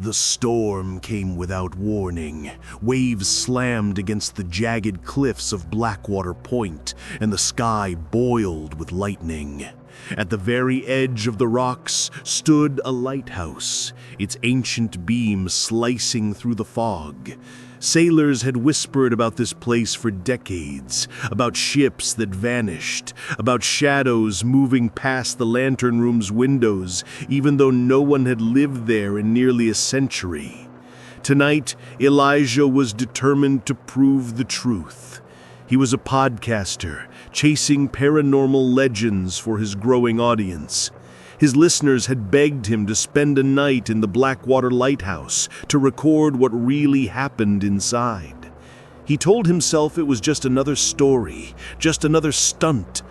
The storm came without warning. Waves slammed against the jagged cliffs of Blackwater Point, and the sky boiled with lightning. At the very edge of the rocks stood a lighthouse, its ancient beam slicing through the fog. Sailors had whispered about this place for decades, about ships that vanished, about shadows moving past the lantern room's windows, even though no one had lived there in nearly a century. Tonight, Elijah was determined to prove the truth. He was a podcaster, chasing paranormal legends for his growing audience. His listeners had begged him to spend a night in the Blackwater Lighthouse to record what really happened inside. He told himself it was just another story, just another stunt.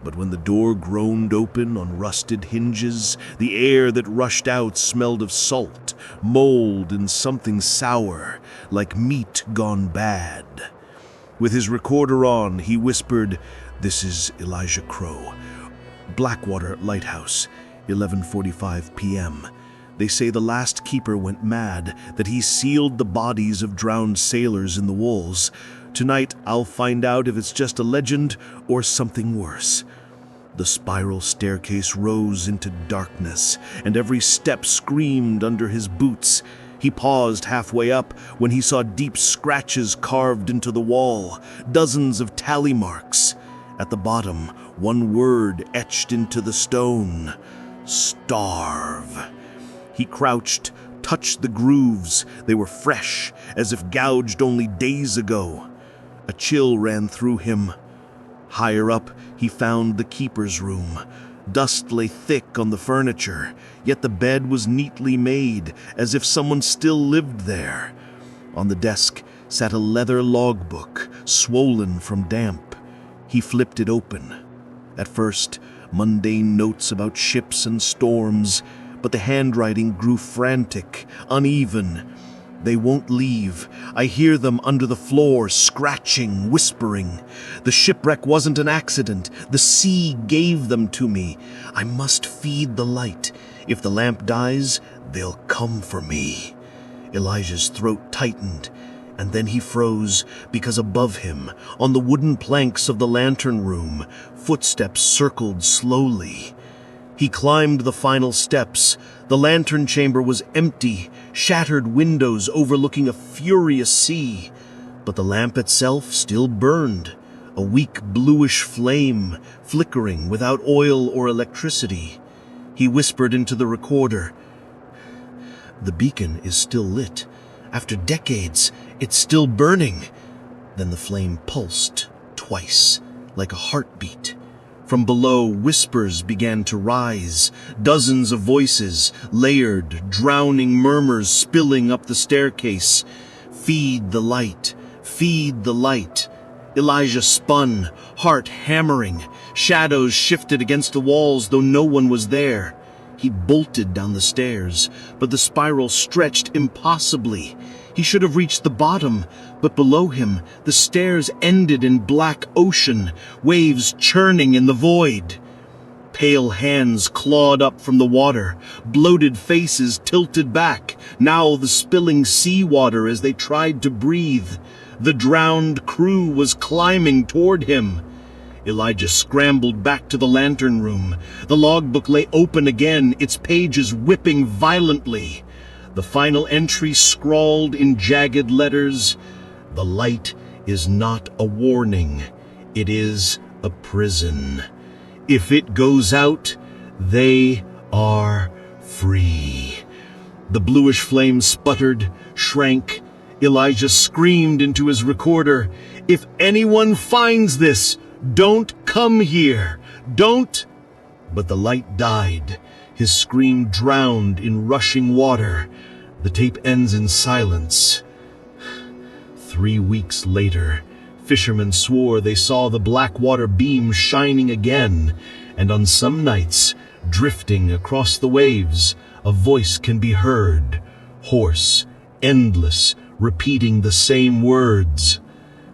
But when the door groaned open on rusted hinges, the air that rushed out smelled of salt, mold, and something sour, like meat gone bad. With his recorder on, he whispered, "This is Elijah Crow. Blackwater Lighthouse, 11:45 p.m. They say the last keeper went mad, that he sealed the bodies of drowned sailors in the walls. Tonight I'll find out if it's just a legend or something worse." The spiral staircase rose into darkness, and every step screamed under his boots. He paused halfway up when he saw deep scratches carved into the wall, dozens of tally marks. At the bottom, one word etched into the stone: starve. He crouched, touched the grooves. They were fresh, as if gouged only days ago. A chill ran through him. Higher up, he found the keeper's room. Dust lay thick on the furniture, yet the bed was neatly made, as if someone still lived there. On the desk sat a leather logbook, swollen from damp. He flipped it open. At first, mundane notes about ships and storms, but the handwriting grew frantic, uneven. "They won't leave. I hear them under the floor, scratching, whispering. The shipwreck wasn't an accident. The sea gave them to me. I must feed the light. If the lamp dies, they'll come for me." Elijah's throat tightened, and then he froze because above him, on the wooden planks of the lantern room, footsteps circled slowly. He climbed the final steps. The lantern chamber was empty, shattered windows overlooking a furious sea. But the lamp itself still burned, a weak bluish flame, flickering without oil or electricity. He whispered into the recorder, "The beacon is still lit. After decades, it's still burning." Then the flame pulsed twice, like a heartbeat. From below, whispers began to rise, dozens of voices, layered, drowning murmurs spilling up the staircase. "Feed the light, feed the light." Elijah spun, heart hammering. Shadows shifted against the walls, though no one was there. He bolted down the stairs, but the spiral stretched impossibly. He should have reached the bottom, but below him, the stairs ended in black ocean, waves churning in the void. Pale hands clawed up from the water, bloated faces tilted back, now the spilling seawater as they tried to breathe. The drowned crew was climbing toward him. Elijah scrambled back to the lantern room. The logbook lay open again, its pages whipping violently. The final entry scrawled in jagged letters: "The light is not a warning. It is a prison. If it goes out, they are free." The bluish flame sputtered, shrank. Elijah screamed into his recorder, "If anyone finds this, don't come here. Don't." But the light died. His scream drowned in rushing water. The tape ends in silence. 3 weeks later, fishermen swore they saw the Blackwater beam shining again, and on some nights, drifting across the waves, a voice can be heard, hoarse, endless, repeating the same words: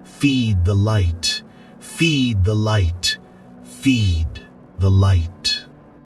"Feed the light, feed the light, feed the light."